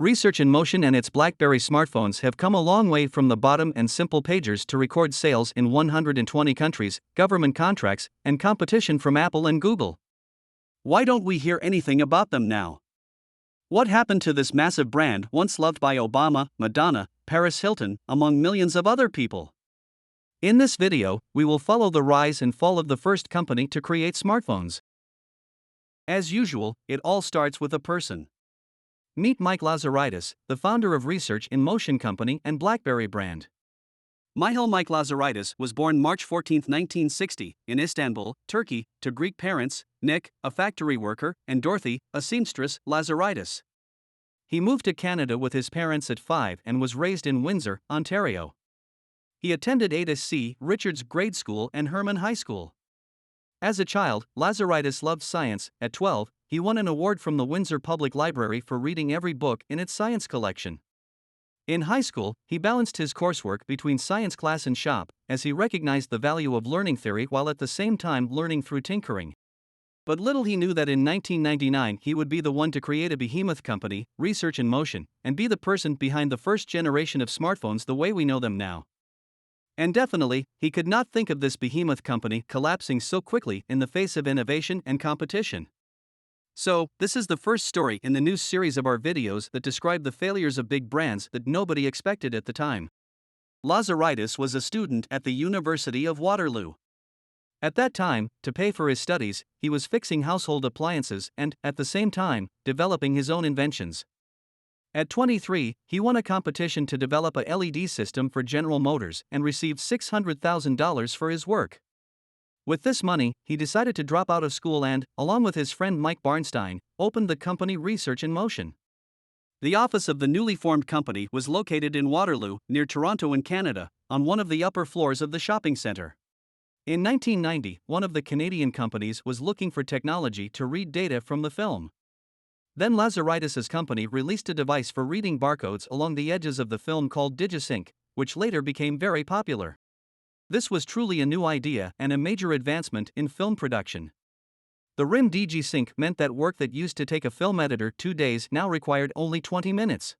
Research in Motion and its BlackBerry smartphones have come a long way from the bottom and simple pagers to record sales in 120 countries, government contracts, and competition from Apple and Google. Why don't we hear anything about them now? What happened to this massive brand once loved by Obama, Madonna, Paris Hilton, among millions of other people? In this video, we will follow the rise and fall of the first company to create smartphones. As usual, it all starts with a person. Meet Mike Lazaridis, the founder of Research in Motion Company and BlackBerry brand. Mike Lazaridis was born March 14, 1960, in Istanbul, Turkey, to Greek parents, Nick, a factory worker, and Dorothy, a seamstress, Lazaridis. He moved to Canada with his parents at 5 and was raised in Windsor, Ontario. He attended Ada C. Richards Grade School and Herman High School. As a child, Lazaridis loved science. At 12, he won an award from the Windsor Public Library for reading every book in its science collection. In high school, he balanced his coursework between science class and shop, as he recognized the value of learning theory while at the same time learning through tinkering. But little he knew that in 1999 he would be the one to create a behemoth company, Research in Motion, and be the person behind the first generation of smartphones the way we know them now. And definitely, he could not think of this behemoth company collapsing so quickly in the face of innovation and competition. So, this is the first story in the new series of our videos that describe the failures of big brands that nobody expected at the time. Lazaridis was a student at the University of Waterloo. At that time, to pay for his studies, he was fixing household appliances and, at the same time, developing his own inventions. At 23, he won a competition to develop a LED system for General Motors and received $600,000 for his work. With this money, he decided to drop out of school and, along with his friend Mike Barnstein, opened the company Research in Motion. The office of the newly formed company was located in Waterloo, near Toronto in Canada, on one of the upper floors of the shopping center. In 1990, one of the Canadian companies was looking for technology to read data from the film. Then Lazaridis' company released a device for reading barcodes along the edges of the film called DigiSync, which later became very popular. This was truly a new idea and a major advancement in film production. The RIM DigiSync meant that work that used to take a film editor 2 days now required only 20 minutes.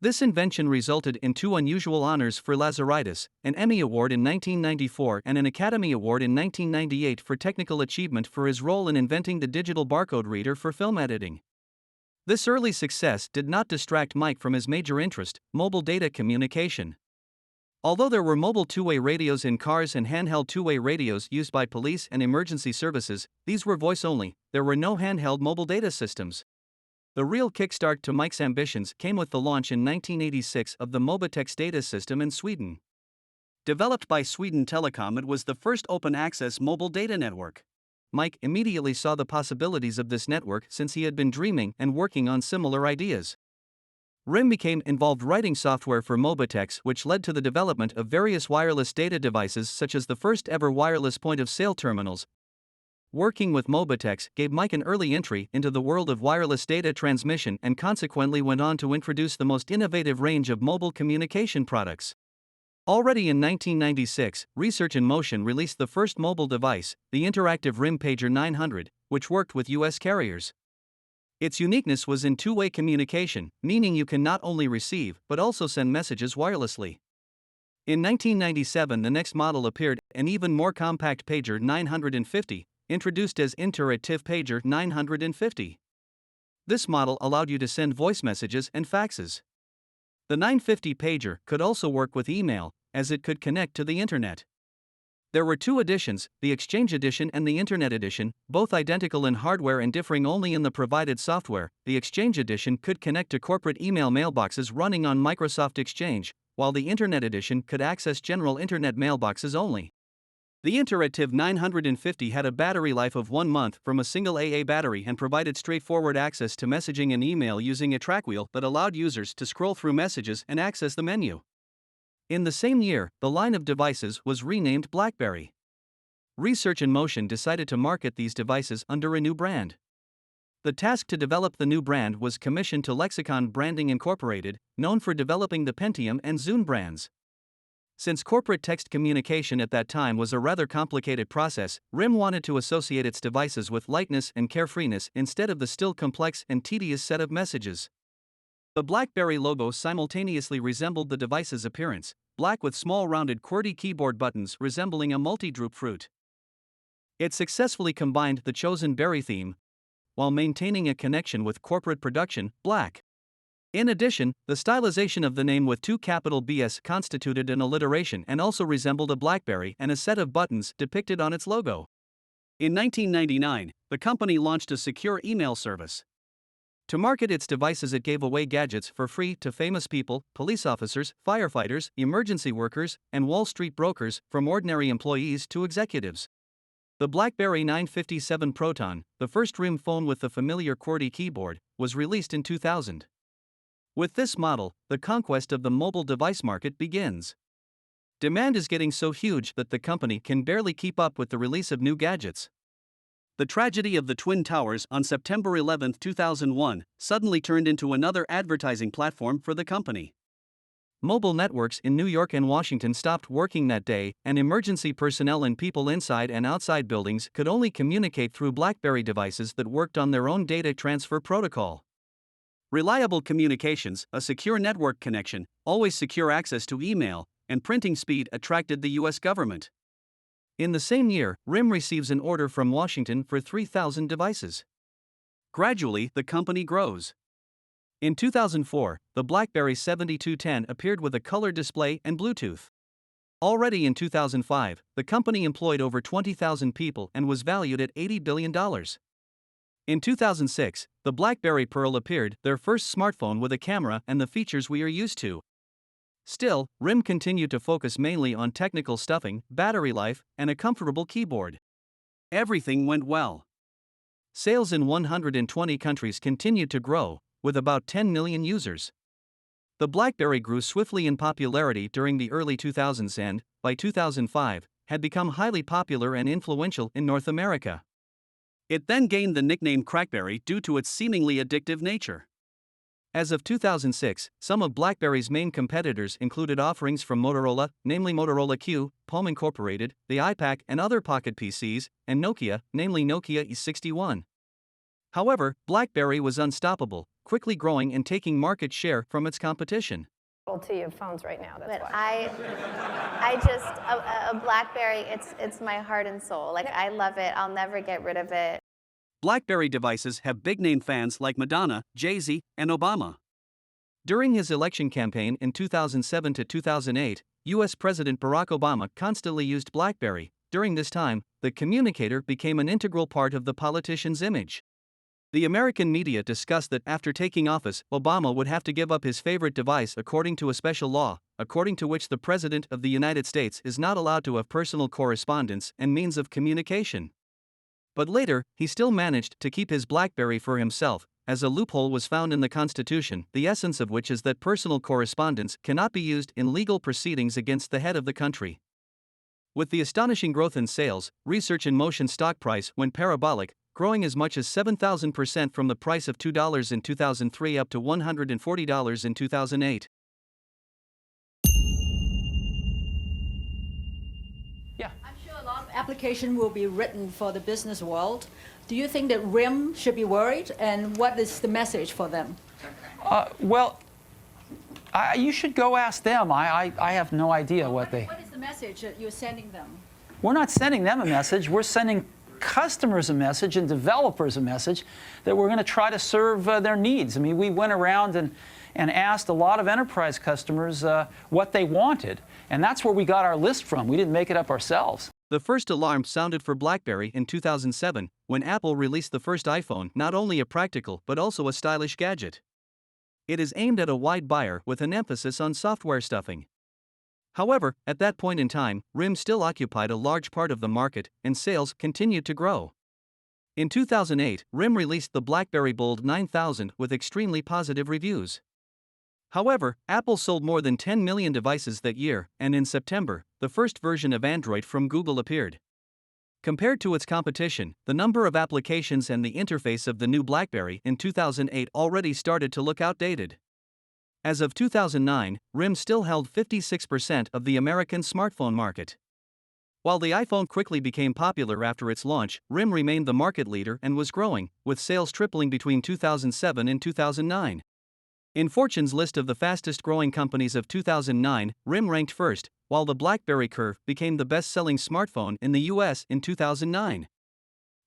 This invention resulted in 2 unusual honors for Lazaridis, an Emmy Award in 1994 and an Academy Award in 1998 for technical achievement for his role in inventing the digital barcode reader for film editing. This early success did not distract Mike from his major interest, mobile data communication. Although there were mobile two-way radios in cars and handheld two-way radios used by police and emergency services, these were voice-only. There were no handheld mobile data systems. The real kickstart to Mike's ambitions came with the launch in 1986 of the Mobitex data system in Sweden. Developed by Sweden Telecom, it was the first open-access mobile data network. Mike immediately saw the possibilities of this network since he had been dreaming and working on similar ideas. RIM became involved writing software for Mobitex, which led to the development of various wireless data devices such as the first ever wireless point-of-sale terminals. Working with Mobitex gave Mike an early entry into the world of wireless data transmission and consequently went on to introduce the most innovative range of mobile communication products. Already in 1996, Research in Motion released the first mobile device, the interactive RIM Pager 900, which worked with U.S. carriers. Its uniqueness was in two-way communication, meaning you can not only receive but also send messages wirelessly. In 1997, the next model appeared, an even more compact Pager 950, introduced as Interactive Pager 950. This model allowed you to send voice messages and faxes. The 950 pager could also work with email, as it could connect to the internet. There were 2 editions, the Exchange Edition and the Internet Edition, both identical in hardware and differing only in the provided software. The Exchange Edition could connect to corporate email mailboxes running on Microsoft Exchange, while the Internet Edition could access general Internet mailboxes only. The Interactive 950 had a battery life of 1 month from a single AA battery and provided straightforward access to messaging and email using a trackwheel that allowed users to scroll through messages and access the menu. In the same year, the line of devices was renamed BlackBerry. Research in Motion decided to market these devices under a new brand. The task to develop the new brand was commissioned to Lexicon Branding Incorporated, known for developing the Pentium and Zune brands. Since corporate text communication at that time was a rather complicated process, RIM wanted to associate its devices with lightness and carefreeness instead of the still complex and tedious set of messages. The BlackBerry logo simultaneously resembled the device's appearance, black with small rounded QWERTY keyboard buttons resembling a multi-drupe fruit. It successfully combined the chosen berry theme while maintaining a connection with corporate production, black. In addition, the stylization of the name with two capital Bs constituted an alliteration and also resembled a BlackBerry and a set of buttons depicted on its logo. In 1999, the company launched a secure email service. To market its devices, it gave away gadgets for free to famous people, police officers, firefighters, emergency workers, and Wall Street brokers, from ordinary employees to executives. The BlackBerry 957 Proton, the first RIM phone with the familiar QWERTY keyboard, was released in 2000. With this model, the conquest of the mobile device market begins. Demand is getting so huge that the company can barely keep up with the release of new gadgets. The tragedy of the Twin Towers on September 11, 2001, suddenly turned into another advertising platform for the company. Mobile networks in New York and Washington stopped working that day, and emergency personnel and people inside and outside buildings could only communicate through BlackBerry devices that worked on their own data transfer protocol. Reliable communications, a secure network connection, always secure access to email, and printing speed attracted the U.S. government. In the same year, RIM receives an order from Washington for 3,000 devices. Gradually, the company grows. In 2004, the BlackBerry 7210 appeared with a color display and Bluetooth. Already in 2005, the company employed over 20,000 people and was valued at $80 billion. In 2006, the BlackBerry Pearl appeared, their first smartphone with a camera and the features we are used to. Still, RIM continued to focus mainly on technical stuffing, battery life, and a comfortable keyboard. Everything went well. Sales in 120 countries continued to grow, with about 10 million users. The BlackBerry grew swiftly in popularity during the early 2000s and, by 2005, had become highly popular and influential in North America. It then gained the nickname Crackberry due to its seemingly addictive nature. As of 2006, some of BlackBerry's main competitors included offerings from Motorola, namely Motorola Q, Palm Incorporated, the iPac and other Pocket PCs, and Nokia, namely Nokia E61. However, BlackBerry was unstoppable, quickly growing and taking market share from its competition. To your phones right now, that's But why. I just, a BlackBerry, it's my heart and soul. Like, I love it. I'll never get rid of it. BlackBerry devices have big-name fans like Madonna, Jay-Z, and Obama. During his election campaign in 2007 to 2008, U.S. President Barack Obama constantly used BlackBerry. During this time, the communicator became an integral part of the politician's image. The American media discussed that after taking office, Obama would have to give up his favorite device according to a special law, according to which the President of the United States is not allowed to have personal correspondence and means of communication. But later, he still managed to keep his BlackBerry for himself, as a loophole was found in the Constitution, the essence of which is that personal correspondence cannot be used in legal proceedings against the head of the country. With the astonishing growth in sales, Research in Motion stock price went parabolic, growing as much as 7,000% from the price of $2 in 2003 up to $140 in 2008. Yeah. I'm sure a lot of application will be written for the business world. Do you think that RIM should be worried, and what is the message for them? Well, you should go ask them. I have no idea what they... What is the message that you're sending them? We're not sending them a message. We're sending customers a message and developers a message that we're going to try to serve their needs. I mean, we went around and asked a lot of enterprise customers what they wanted, and that's where we got our list from. We didn't make it up ourselves. The first alarm sounded for BlackBerry in 2007, when Apple released the first iPhone, not only a practical but also a stylish gadget. It is aimed at a wide buyer with an emphasis on software stuffing. However, at that point in time, RIM still occupied a large part of the market, and sales continued to grow. In 2008, RIM released the BlackBerry Bold 9000 with extremely positive reviews. However, Apple sold more than 10 million devices that year, and in September, the first version of Android from Google appeared. Compared to its competition, the number of applications and the interface of the new BlackBerry in 2008 already started to look outdated. As of 2009, RIM still held 56% of the American smartphone market. While the iPhone quickly became popular after its launch, RIM remained the market leader and was growing, with sales tripling between 2007 and 2009. In Fortune's list of the fastest growing companies of 2009, RIM ranked first, while the BlackBerry Curve became the best selling smartphone in the US in 2009.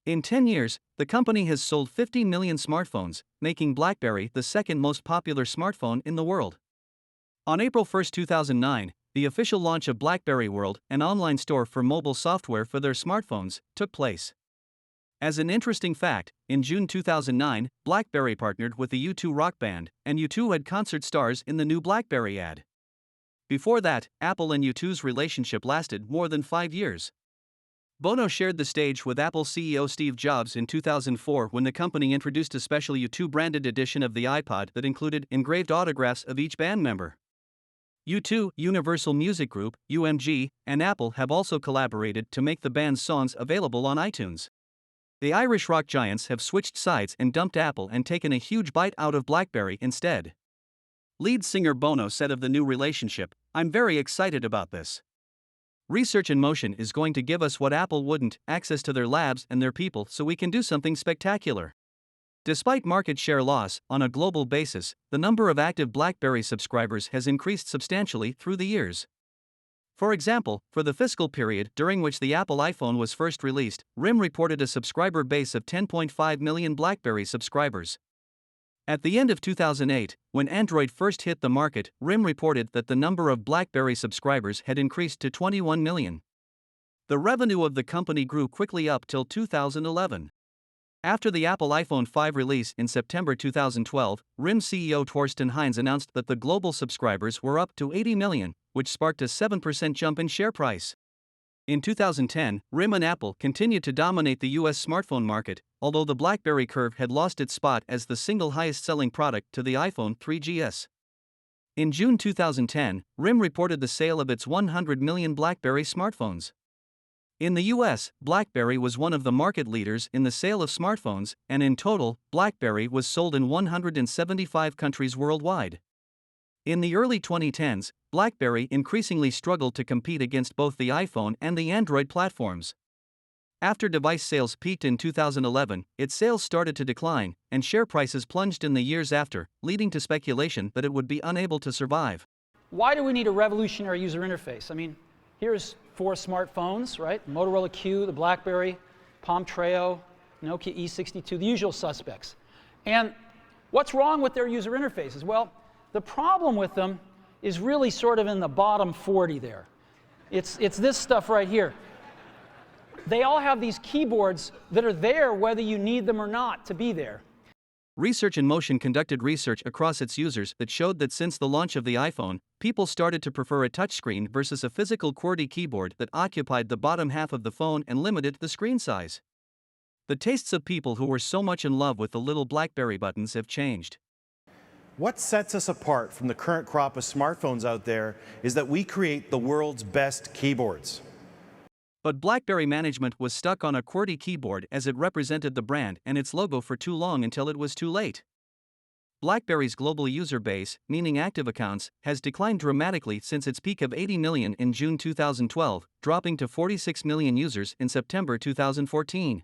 In 10 years, the company has sold 50 million smartphones, making BlackBerry the second most popular smartphone in the world. On April 1, 2009, the official launch of BlackBerry World, an online store for mobile software for their smartphones, took place. As an interesting fact, in June 2009, BlackBerry partnered with the U2 rock band, and U2 had concert stars in the new BlackBerry ad. Before that, Apple and U2's relationship lasted more than 5 years. Bono shared the stage with Apple CEO Steve Jobs in 2004 when the company introduced a special U2 branded edition of the iPod that included engraved autographs of each band member. U2, Universal Music Group, UMG, and Apple have also collaborated to make the band's songs available on iTunes. The Irish rock giants have switched sides and dumped Apple and taken a huge bite out of BlackBerry instead. Lead singer Bono said of the new relationship, "I'm very excited about this. Research in Motion is going to give us what Apple wouldn't, access to their labs and their people so we can do something spectacular." Despite market share loss, on a global basis, the number of active BlackBerry subscribers has increased substantially through the years. For example, for the fiscal period during which the Apple iPhone was first released, RIM reported a subscriber base of 10.5 million BlackBerry subscribers. At the end of 2008, when Android first hit the market, RIM reported that the number of BlackBerry subscribers had increased to 21 million. The revenue of the company grew quickly up till 2011. After the Apple iPhone 5 release in September 2012, RIM CEO Torsten Heinz announced that the global subscribers were up to 80 million, which sparked a 7% jump in share price. In 2010, RIM and Apple continued to dominate the US smartphone market, although the BlackBerry Curve had lost its spot as the single highest-selling product to the iPhone 3GS. In June 2010, RIM reported the sale of its 100 million BlackBerry smartphones. In the US, BlackBerry was one of the market leaders in the sale of smartphones, and in total, BlackBerry was sold in 175 countries worldwide. In the early 2010s, BlackBerry increasingly struggled to compete against both the iPhone and the Android platforms. After device sales peaked in 2011, its sales started to decline, and share prices plunged in the years after, leading to speculation that it would be unable to survive. Why do we need a revolutionary user interface? I mean, here's 4 smartphones, right? Motorola Q, the BlackBerry, Palm Treo, Nokia E62, the usual suspects. And what's wrong with their user interfaces? Well, the problem with them is really sort of in the bottom 40 there. It's this stuff right here. They all have these keyboards that are there whether you need them or not to be there. Research in Motion conducted research across its users that showed that since the launch of the iPhone, people started to prefer a touchscreen versus a physical QWERTY keyboard that occupied the bottom half of the phone and limited the screen size. The tastes of people who were so much in love with the little BlackBerry buttons have changed. What sets us apart from the current crop of smartphones out there is that we create the world's best keyboards. But BlackBerry management was stuck on a QWERTY keyboard as it represented the brand and its logo for too long until it was too late. BlackBerry's global user base, meaning active accounts, has declined dramatically since its peak of 80 million in June 2012, dropping to 46 million users in September 2014.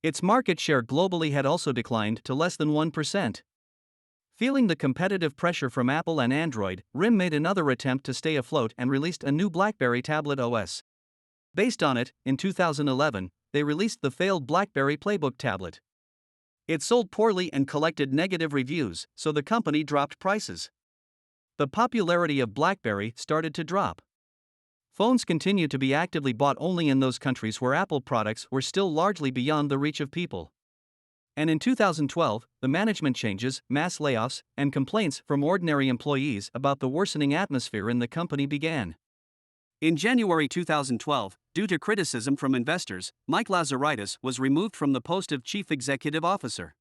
Its market share globally had also declined to less than 1%. Feeling the competitive pressure from Apple and Android, RIM made another attempt to stay afloat and released a new BlackBerry tablet OS. Based on it, in 2011, they released the failed BlackBerry Playbook tablet. It sold poorly and collected negative reviews, so the company dropped prices. The popularity of BlackBerry started to drop. Phones continued to be actively bought only in those countries where Apple products were still largely beyond the reach of people. And in 2012, the management changes, mass layoffs, and complaints from ordinary employees about the worsening atmosphere in the company began. In January 2012, due to criticism from investors, Mike Lazaridis was removed from the post of Chief Executive Officer.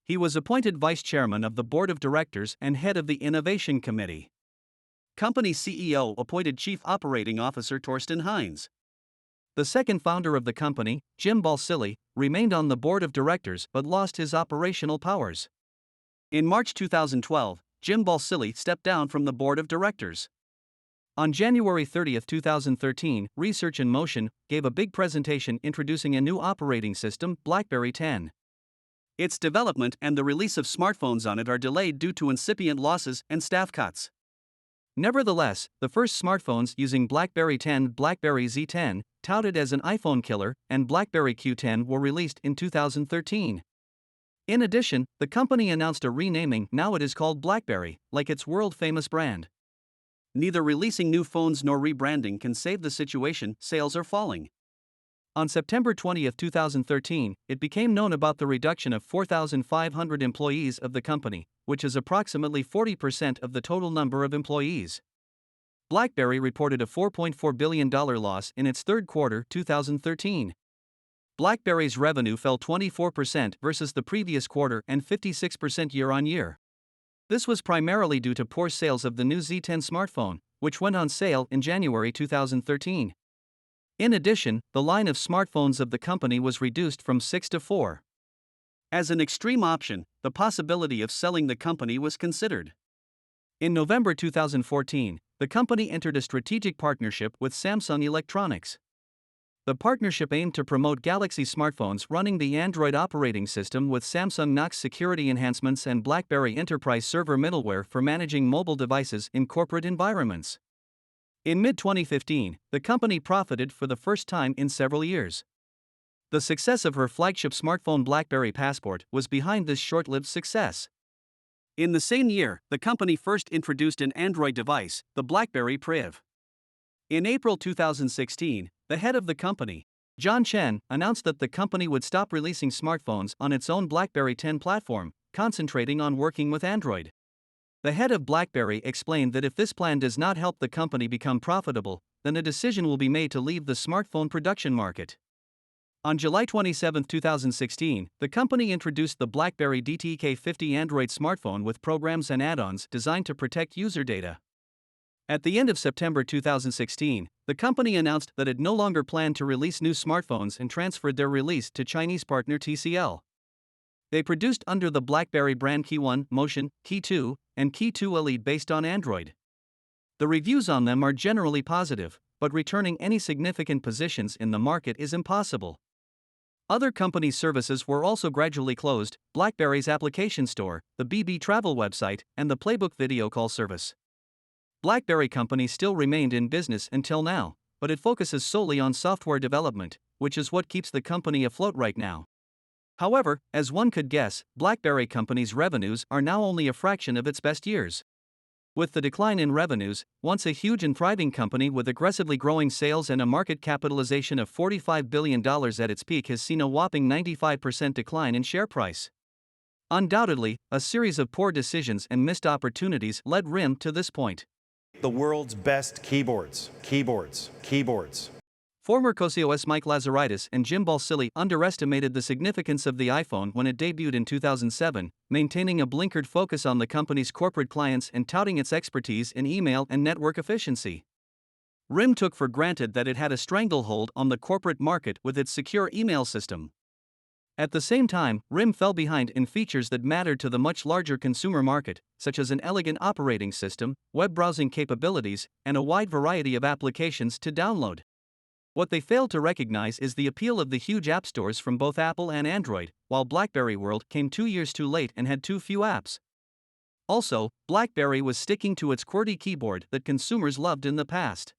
He was appointed Vice Chairman of the Board of Directors and head of the Innovation Committee. Company CEO appointed Chief Operating Officer Torsten Heinz. The second founder of the company, Jim Balsillie, remained on the board of directors but lost his operational powers. In March 2012, Jim Balsillie stepped down from the board of directors. On January 30, 2013, Research in Motion gave a big presentation introducing a new operating system, BlackBerry 10. Its development and the release of smartphones on it are delayed due to incipient losses and staff cuts. Nevertheless, the first smartphones using BlackBerry 10, BlackBerry Z10, touted as an iPhone killer, and BlackBerry Q10 were released in 2013. In addition, the company announced a renaming. Now it is called BlackBerry, like its world-famous brand. Neither releasing new phones nor rebranding can save the situation. Sales are falling. On September 20, 2013, it became known about the reduction of 4,500 employees of the company, which is approximately 40% of the total number of employees. BlackBerry reported a $4.4 billion loss in its third quarter 2013. BlackBerry's revenue fell 24% versus the previous quarter and 56% year-on-year. This was primarily due to poor sales of the new Z10 smartphone, which went on sale in January 2013. In addition, the line of smartphones of the company was reduced from 6 to 4. As an extreme option, the possibility of selling the company was considered. In November 2014, the company entered a strategic partnership with Samsung Electronics. The partnership aimed to promote Galaxy smartphones running the Android operating system with Samsung Knox security enhancements and BlackBerry Enterprise Server middleware for managing mobile devices in corporate environments. In mid-2015, the company profited for the first time in several years. The success of her flagship smartphone BlackBerry Passport was behind this short-lived success. In the same year, the company first introduced an Android device, the BlackBerry Priv. In April 2016, the head of the company, John Chen, announced that the company would stop releasing smartphones on its own BlackBerry 10 platform, concentrating on working with Android. The head of BlackBerry explained that if this plan does not help the company become profitable, then a decision will be made to leave the smartphone production market. On July 27, 2016, the company introduced the BlackBerry DTK50 Android smartphone with programs and add-ons designed to protect user data. At the end of September 2016, the company announced that it no longer planned to release new smartphones and transferred their release to Chinese partner TCL. They produced under the BlackBerry brand Key 1, Motion, Key 2, and Key 2 Elite based on Android. The reviews on them are generally positive, but returning any significant positions in the market is impossible. Other company services were also gradually closed: BlackBerry's application store, the BB Travel website, and the Playbook video call service. BlackBerry company still remained in business until now, but it focuses solely on software development, which is what keeps the company afloat right now. However, as one could guess, BlackBerry company's revenues are now only a fraction of its best years. With the decline in revenues, once a huge and thriving company with aggressively growing sales and a market capitalization of $45 billion at its peak has seen a whopping 95% decline in share price. Undoubtedly, a series of poor decisions and missed opportunities led RIM to this point. The world's best keyboards. Former co-CEOs Mike Lazaridis and Jim Balsillie underestimated the significance of the iPhone when it debuted in 2007, maintaining a blinkered focus on the company's corporate clients and touting its expertise in email and network efficiency. RIM took for granted that it had a stranglehold on the corporate market with its secure email system. At the same time, RIM fell behind in features that mattered to the much larger consumer market, such as an elegant operating system, web browsing capabilities, and a wide variety of applications to download. What they failed to recognize is the appeal of the huge app stores from both Apple and Android, while BlackBerry World came 2 years too late and had too few apps. Also, BlackBerry was sticking to its QWERTY keyboard that consumers loved in the past.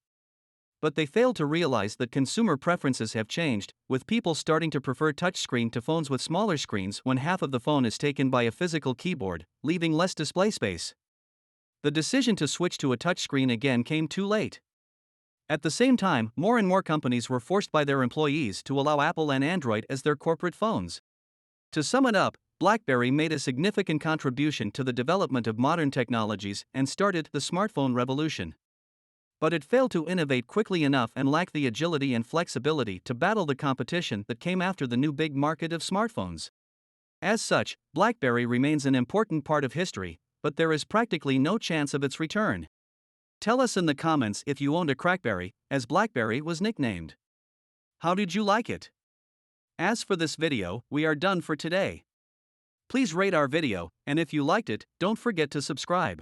But they failed to realize that consumer preferences have changed, with people starting to prefer touchscreen to phones with smaller screens when half of the phone is taken by a physical keyboard, leaving less display space. The decision to switch to a touchscreen again came too late. At the same time, more and more companies were forced by their employees to allow Apple and Android as their corporate phones. To sum it up, BlackBerry made a significant contribution to the development of modern technologies and started the smartphone revolution. But it failed to innovate quickly enough and lacked the agility and flexibility to battle the competition that came after the new big market of smartphones. As such, BlackBerry remains an important part of history, but there is practically no chance of its return. Tell us in the comments if you owned a Crackberry, as BlackBerry was nicknamed. How did you like it? As for this video, we are done for today. Please rate our video, and if you liked it, don't forget to subscribe.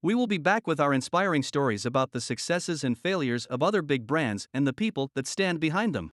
We will be back with our inspiring stories about the successes and failures of other big brands and the people that stand behind them.